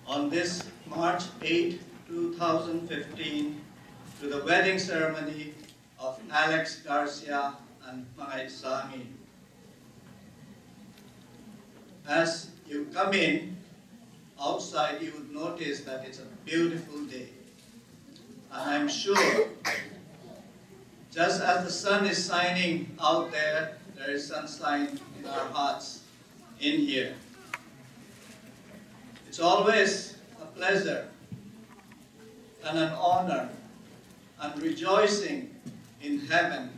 on this March 8, 2015, to the wedding ceremony of Alex Garcia and Mga Sangi. As you come in, outside you would notice that it's a beautiful day. And I'm sure, just as the sun is shining out there, there is sunshine in our hearts in here. It's always a pleasure and an honor and rejoicing in heaven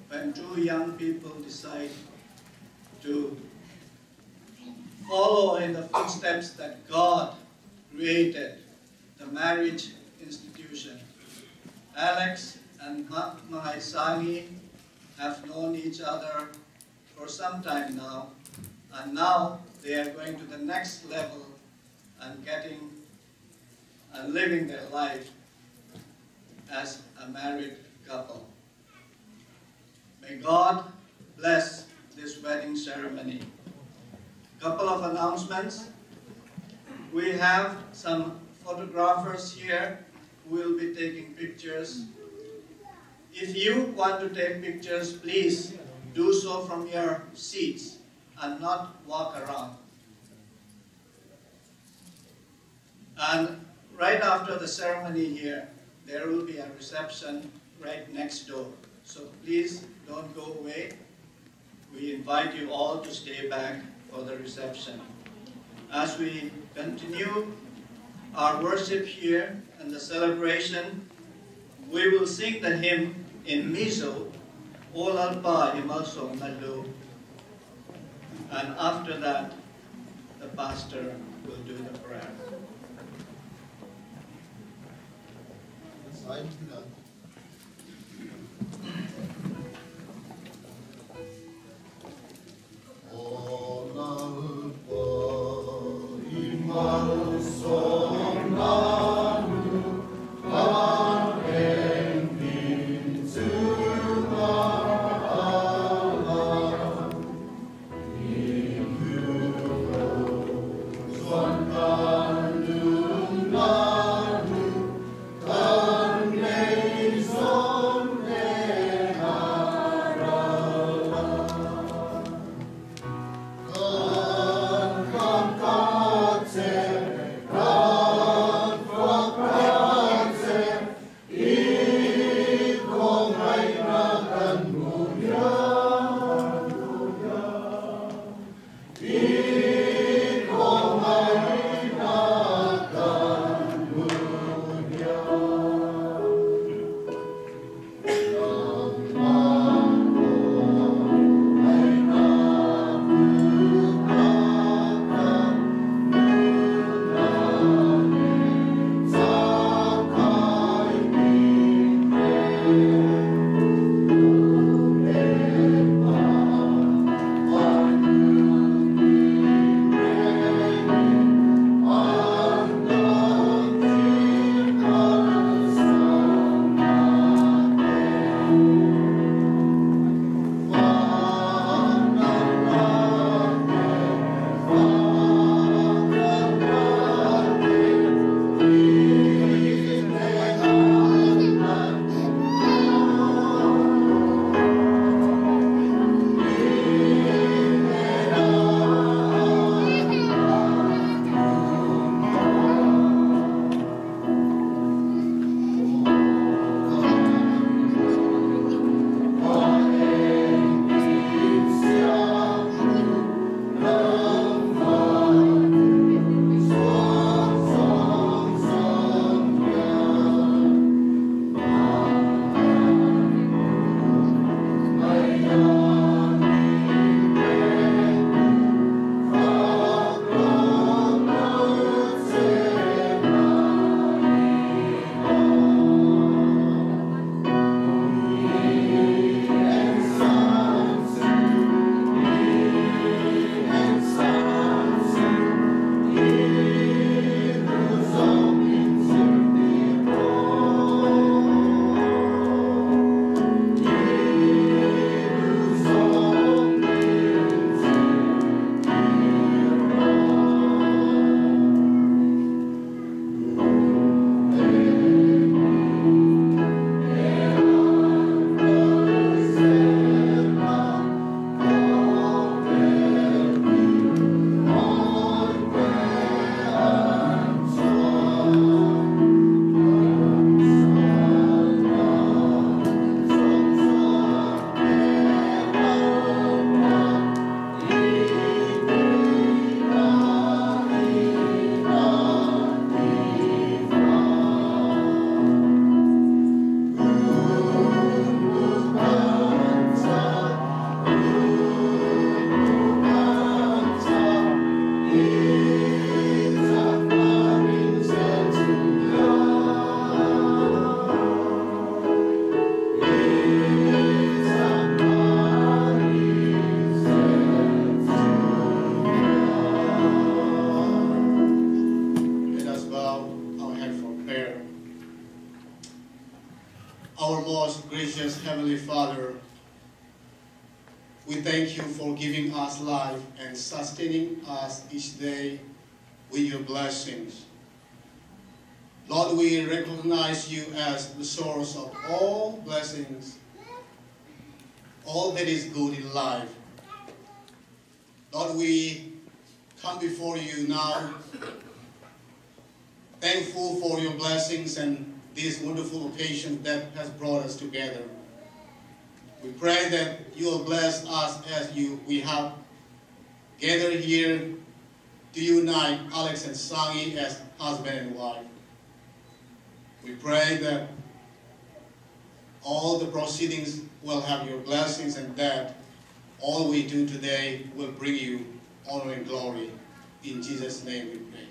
when two young people decide to follow in the footsteps that God created, the marriage institution. Alex and Mga Sangi have known each other for some time now, and now they are going to the next level and living their life as a married couple. May God bless this wedding ceremony. Couple of announcements. We have some photographers here who will be taking pictures. If you want to take pictures, please do so from your seats and not walk around. And right after the ceremony here, there will be a reception right next door. So please don't go away. We invite you all to stay back for the reception. As we continue our worship here and the celebration, we will sing the hymn in Mizo, Olalpa Imalsong Nalo. And after that, the pastor will do the prayer. Name Our most gracious Heavenly Father, we thank you for giving us life and sustaining us each day with your blessings. Lord, we recognize you as the source of all blessings, all that is good in life. Lord, we come before you now, thankful for your blessings and this wonderful occasion that has brought us together. We pray that you will bless us as we have gathered here to unite Alex and Sangi as husband and wife. We pray that all the proceedings will have your blessings and that all we do today will bring you honor and glory. In Jesus' name we pray.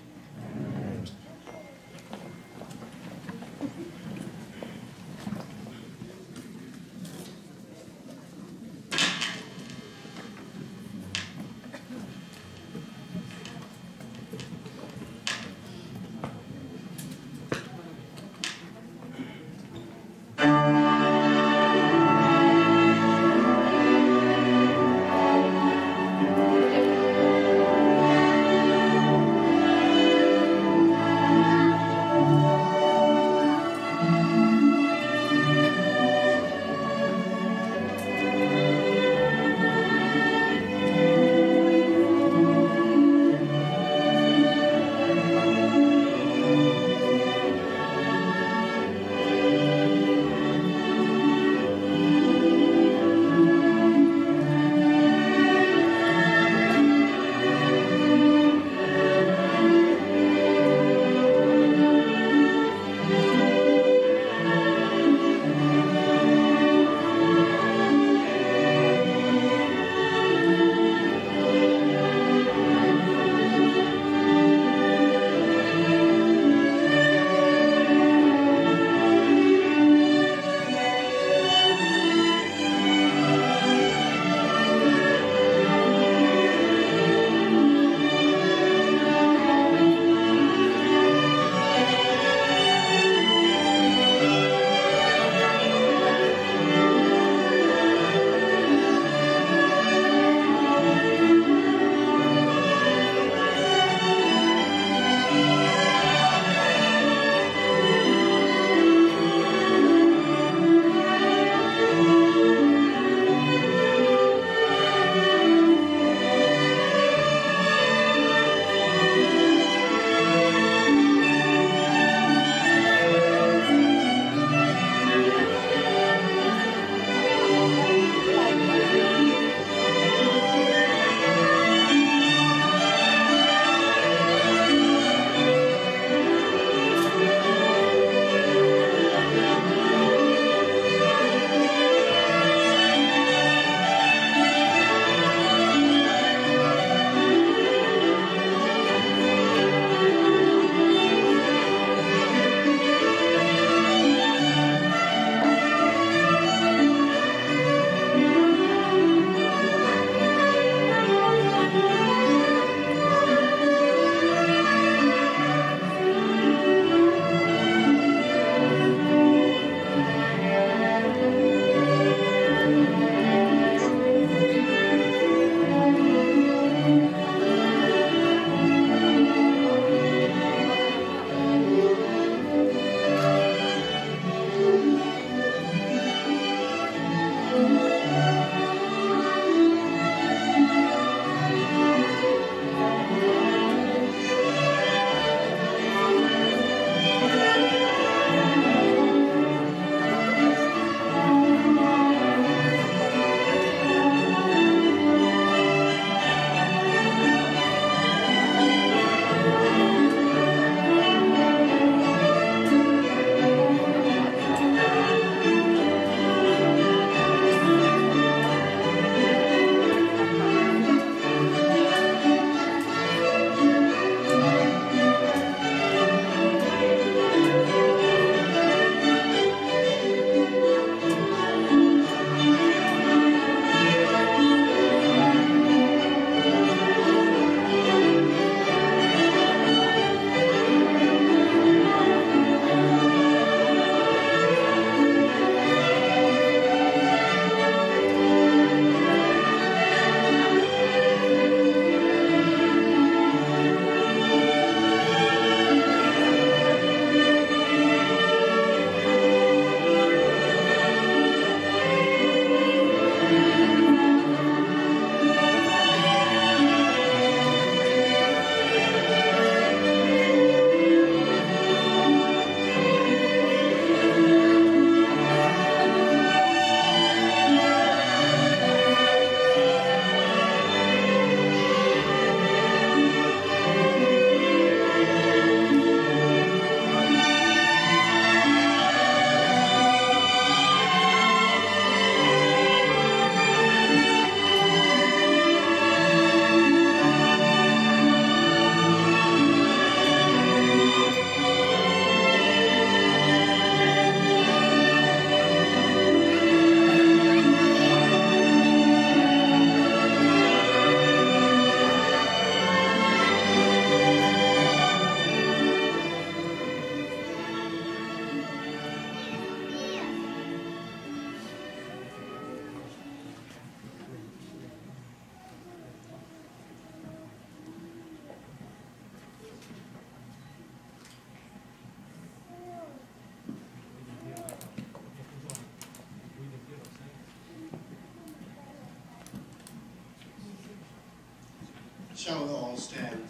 Shall we all stand?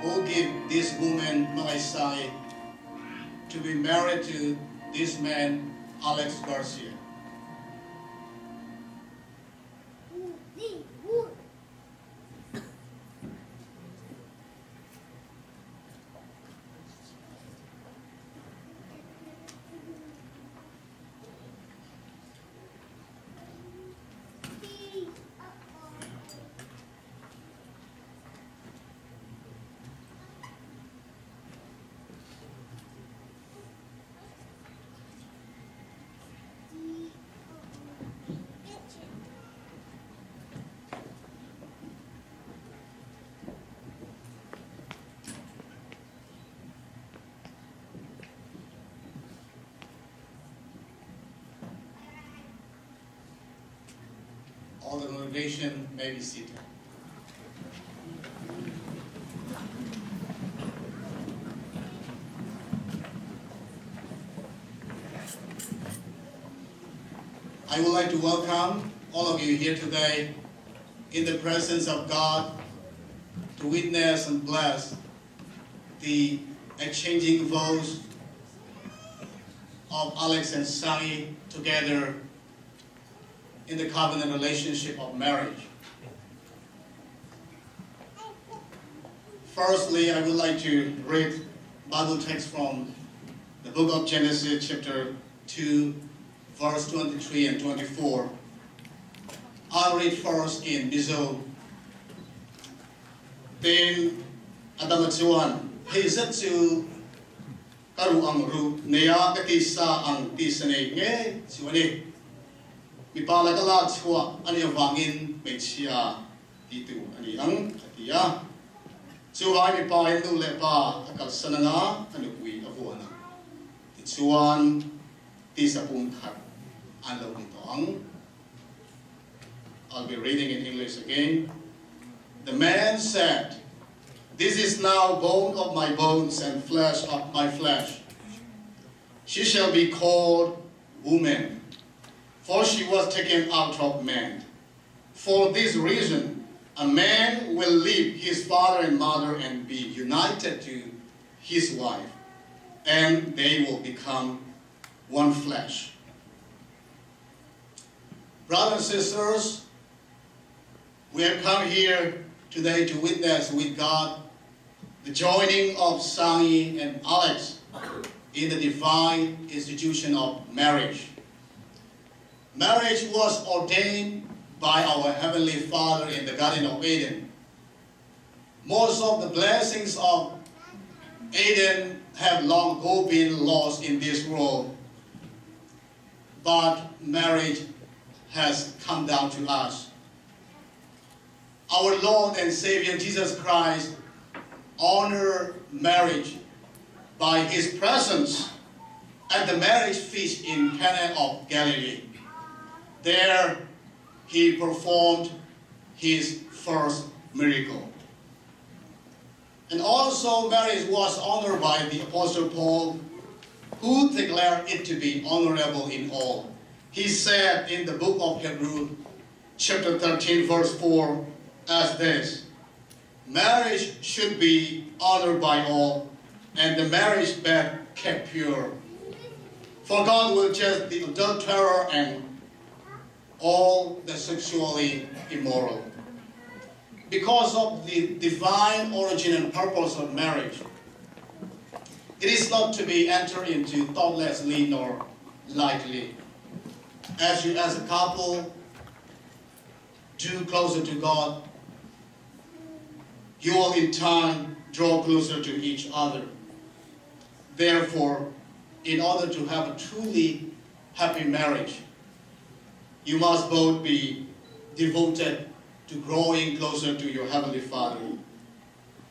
Who give this woman, Maisai, to be married to this man, Alex Garcia? All the congregation may be seated. I would like to welcome all of you here today in the presence of God to witness and bless the exchanging vows of Alex and Sangin together in the covenant relationship of marriage. Firstly, I would like to read Bible text from the book of Genesis chapter 2, verse 23 and 24. I'll read first in Bizo. Then Adamatuan, Hezatsu Karu Amru, Nea Katisa ang Tisane, Nge, Siwane. Mipala kalat chua ani awangin mechia titu ani ang atia chuai mipa hindu lepa akal sananga anukwi avuana tichuan tisapun khat alo nitong. I'll be reading in English again. The man said, "This is now bone of my bones and flesh of my flesh. She shall be called woman, for she was taken out of man. For this reason, a man will leave his father and mother and be united to his wife, and they will become one flesh." Brothers and sisters, we have come here today to witness with God the joining of Sangin and Alex in the divine institution of marriage. Marriage was ordained by our Heavenly Father in the Garden of Eden. Most of the blessings of Eden have long ago been lost in this world, but marriage has come down to us. Our Lord and Savior Jesus Christ honored marriage by His presence at the marriage feast in Cana of Galilee. There He performed His first miracle. And also marriage was honored by the Apostle Paul, who declared it to be honorable in all. He said in the book of Hebrews, chapter 13, verse 4, as this: marriage should be honored by all, and the marriage bed kept pure. For God will judge the adulterer and all the sexually immoral. Because of the divine origin and purpose of marriage, it is not to be entered into thoughtlessly nor lightly. As you as a couple drew closer to God, you will in time draw closer to each other. Therefore, in order to have a truly happy marriage, you must both be devoted to growing closer to your Heavenly Father.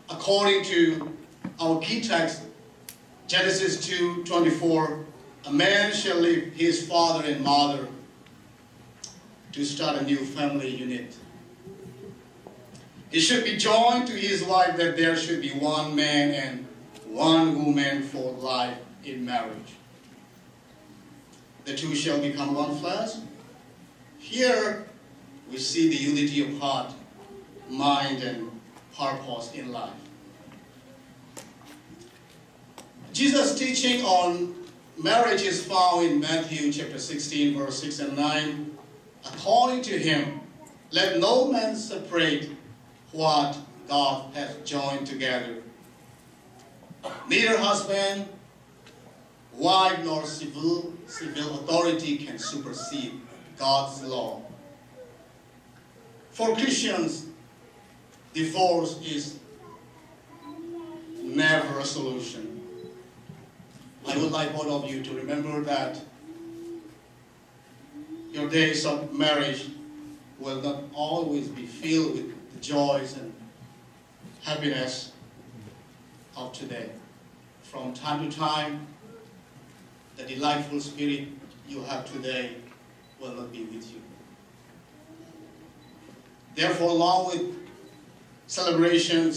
According to our key text, Genesis 2:24, a man shall leave his father and mother to start a new family unit. He should be joined to his wife, that there should be one man and one woman for life in marriage. The two shall become one flesh. Here we see the unity of heart, mind, and purpose in life. Jesus' teaching on marriage is found in Matthew chapter 16, verse 6 and 9. According to Him, let no man separate what God has joined together. Neither husband, wife, nor civil authority can supersede God's law. For Christians, divorce is never a solution. I would like both of you to remember that your days of marriage will not always be filled with the joys and happiness of today. From time to time, the delightful spirit you have today will not be with you. Therefore, along with celebrating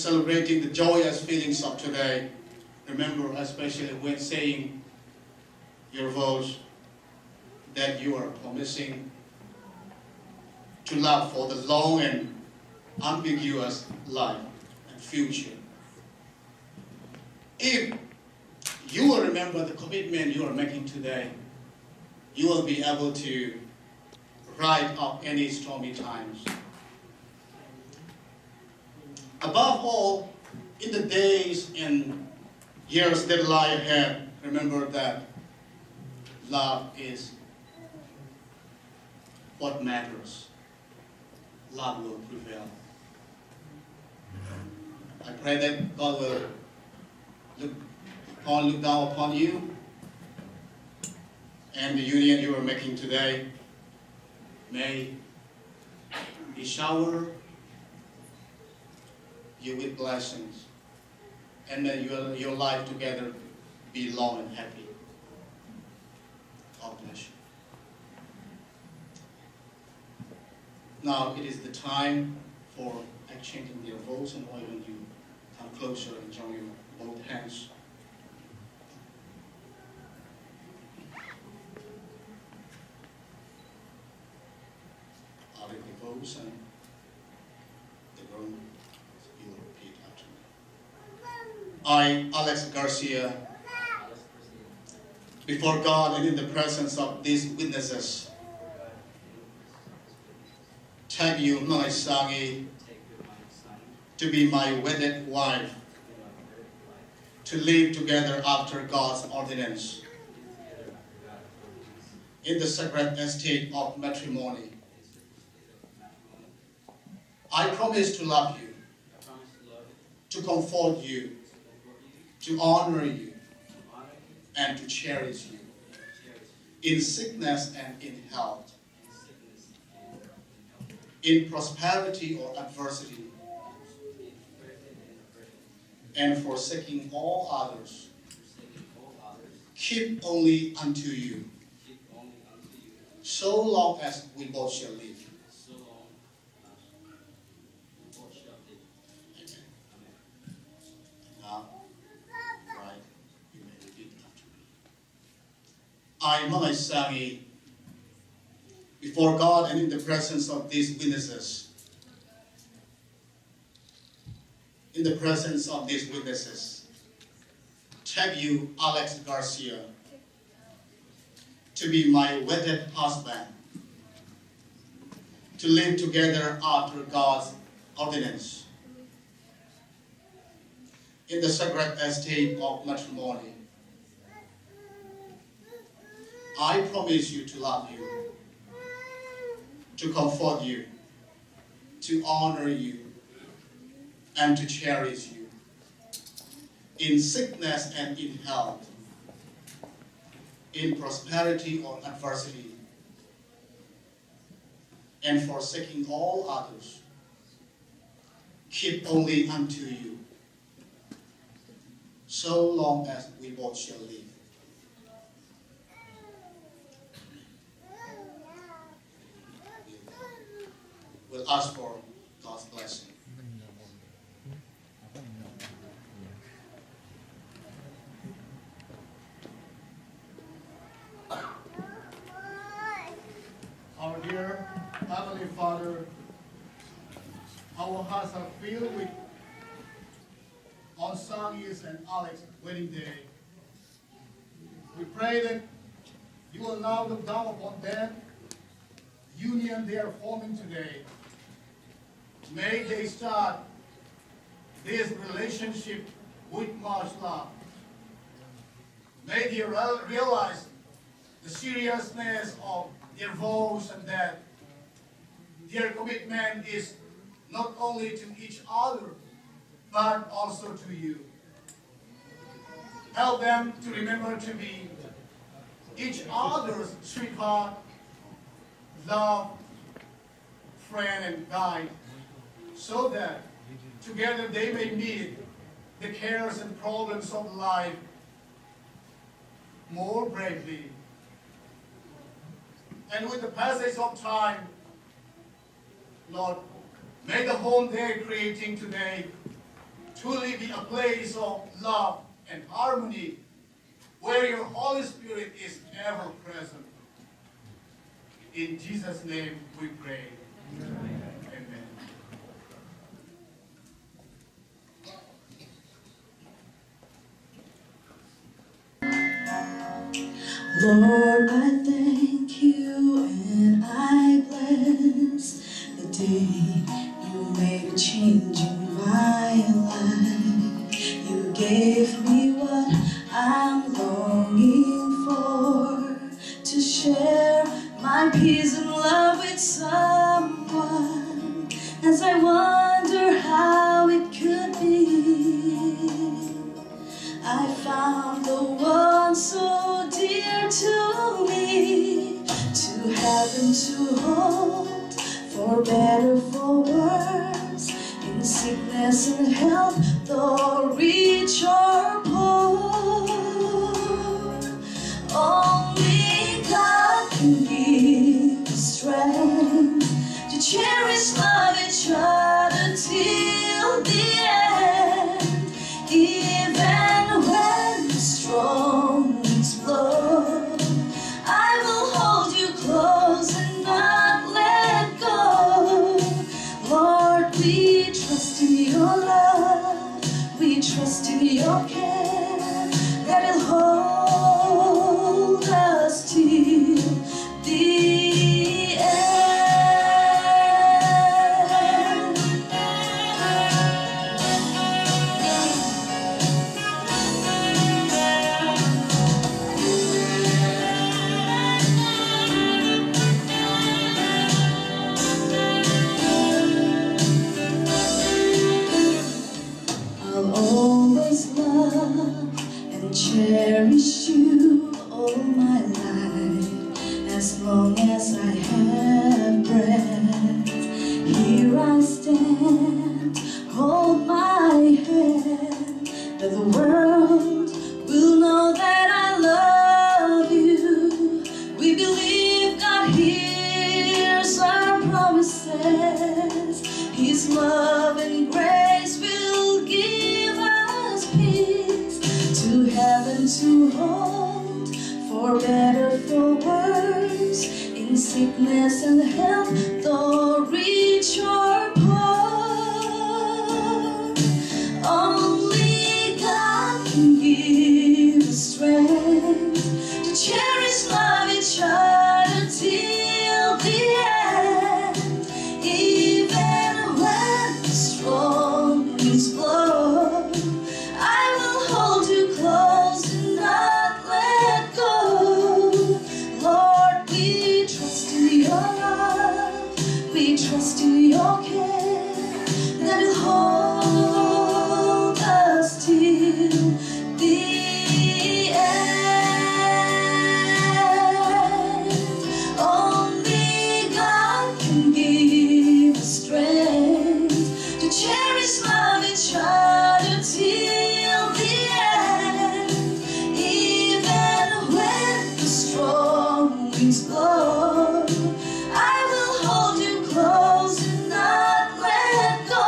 the joyous feelings of today, remember, especially when saying your vows, that you are promising to love for the long and ambiguous life and future. If you will remember the commitment you are making today, you will be able to ride up any stormy times. Above all, in the days and years that lie ahead, remember that love is what matters. Love will prevail. I pray that God will look down upon you and the union you are making today. May He shower you with blessings, and may your life together be long and happy. God bless you. Now it is the time for exchanging their vows, and why don't you come closer and join your both hands. I'll read the vows, and the groom will repeat after me. I, Alex Garcia, before God and in the presence of these witnesses, take you, my Sangin, to be my wedded wife, to live together after God's ordinance in the sacred estate of matrimony. I promise to love you, to comfort you, to honor you, and to cherish you in sickness and in health, in prosperity or adversity, and forsaking all others, keep only unto you, so long as we both shall live. Amen. Now, right, you may repeat after me. I, Malay Sangi, before God and in the presence of these witnesses, take you, Alex Garcia, to be my wedded husband, to live together after God's ordinance in the sacred estate of matrimony. I promise you to love you, to comfort you, to honor you, and to cherish you in sickness and in health, in prosperity or adversity, and forsaking all others, keep only unto you, so long as we both shall live. We'll ask for God's blessing. Our dear Heavenly Father, our hearts are filled with on Sangi's and Alex's wedding day. We pray that you will now look down upon them, union they are forming today. May they start this relationship with much love. May they realize the seriousness of their vows and that their commitment is not only to each other, but also to you. Help them to remember to be each other's sweetheart, love, friend, and guide, so that together they may meet the cares and problems of life more bravely. And with the passage of time, Lord, may the home they're creating today truly be a place of love and harmony, where your Holy Spirit is ever present. In Jesus' name we pray. Amen. Lord, I thank you and I bless the day you made a change in my life. You gave me what I'm longing for, to share my peace and love with someone, as I wonder how it could be. I found the one so dear to me, to have and to hold, for better, for worse, in sickness and health, though rich or poor. Only God can give cherish you all my life, as long as I have breath. Here I stand, hold my hand, that the world will know that I love you. We believe God hears our promises. His love and grace will give us peace, to heaven to hold, for better, for worse, in sickness and health, though rich or poor. Only God can give us strength to cherish, love each other till the end. Even when the strong winds blow, I will hold you close and not let go. Lord, we trust in your love, we trust in your care, that will hold us till the end. Only God can give us strength to cherish, love each other till the end. Even when the strong winds blow, I will hold you close and not let go.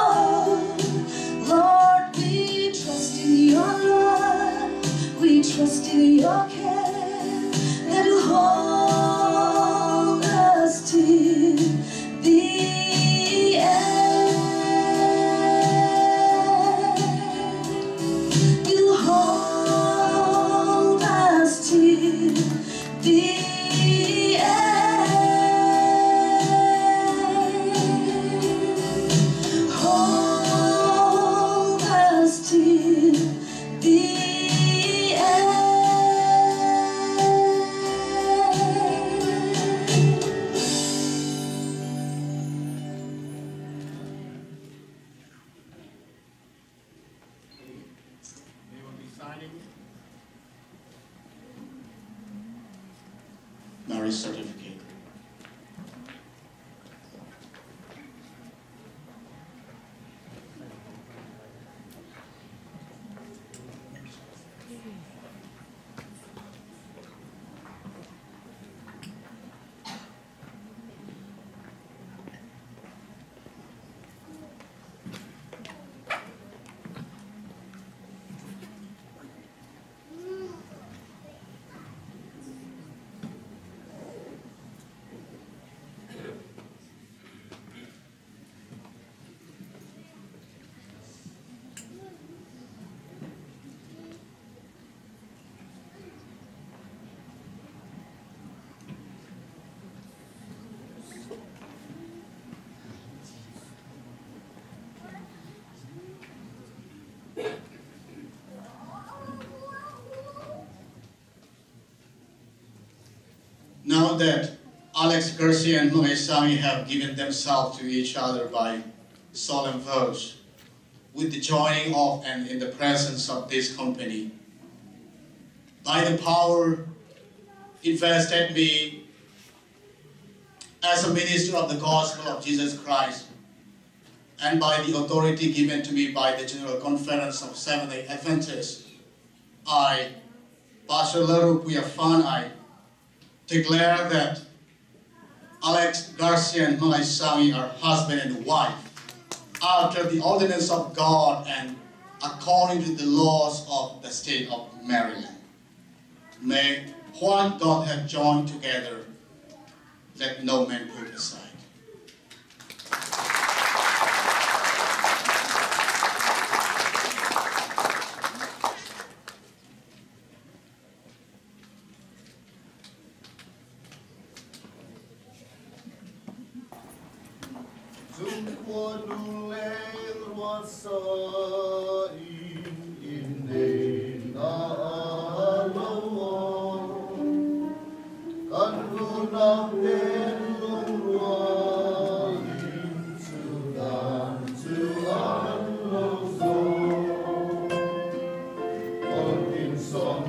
Lord, we trust in your love, we trust in your care, that will hold us till the end. Will hold us till the end. Hold us till the end. They will be signing marriage certificate. Now that Alex Garcia and Malaysawi have given themselves to each other by solemn vows, with the joining of and in the presence of this company, by the power invested me as a minister of the gospel of Jesus Christ, and by the authority given to me by the General Conference of Seventh-day Adventists, I, Pastor Laru Puyafanai, declare that Alex Garcia and Malaysawi are husband and wife after the ordinance of God and according to the laws of the state of Maryland. May what God has joined together, let no man put aside. Song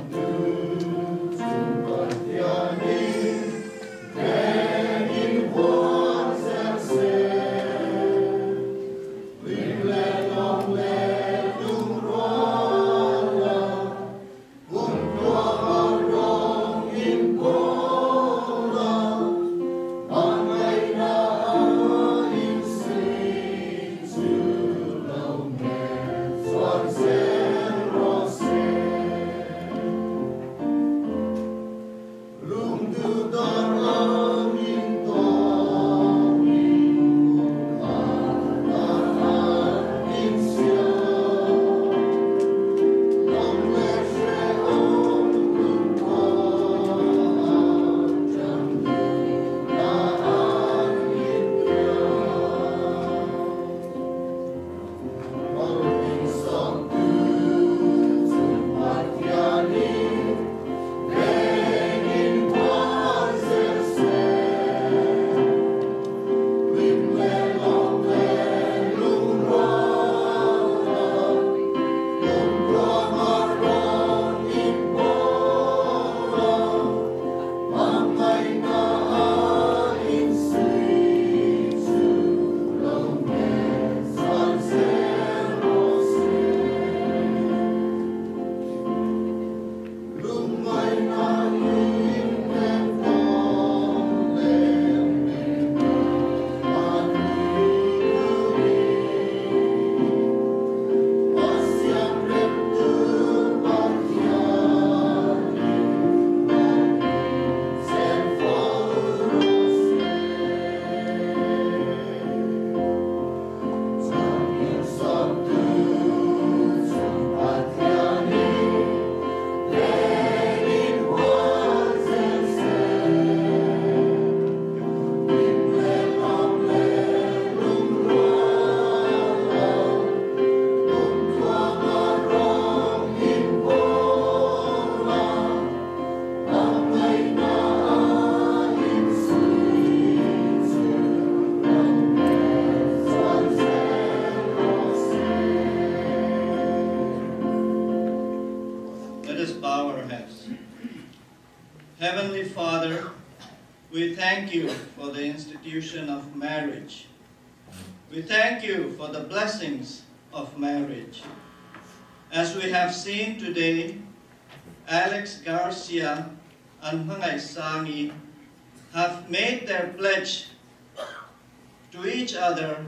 lives. Heavenly Father, we thank you for the institution of marriage. We thank you for the blessings of marriage. As we have seen today, Alex Garcia and Hangay Sangi have made their pledge to each other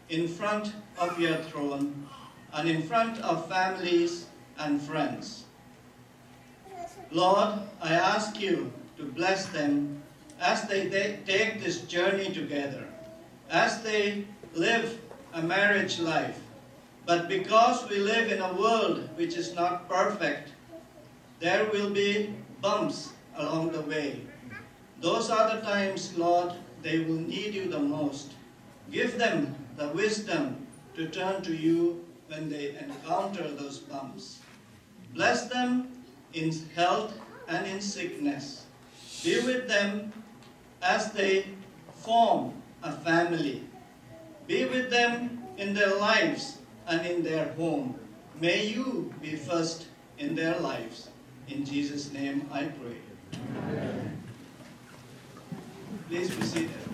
in front of your throne and in front of families and friends. Lord, I ask you to bless them as they take this journey together, as they live a marriage life. But because we live in a world which is not perfect, there will be bumps along the way. Those are the times, Lord, they will need you the most. Give them the wisdom to turn to you when they encounter those bumps. Bless them in health and in sickness. Be with them as they form a family. Be with them in their lives and in their home. May you be first in their lives. In Jesus' name I pray. Amen. Please be seated.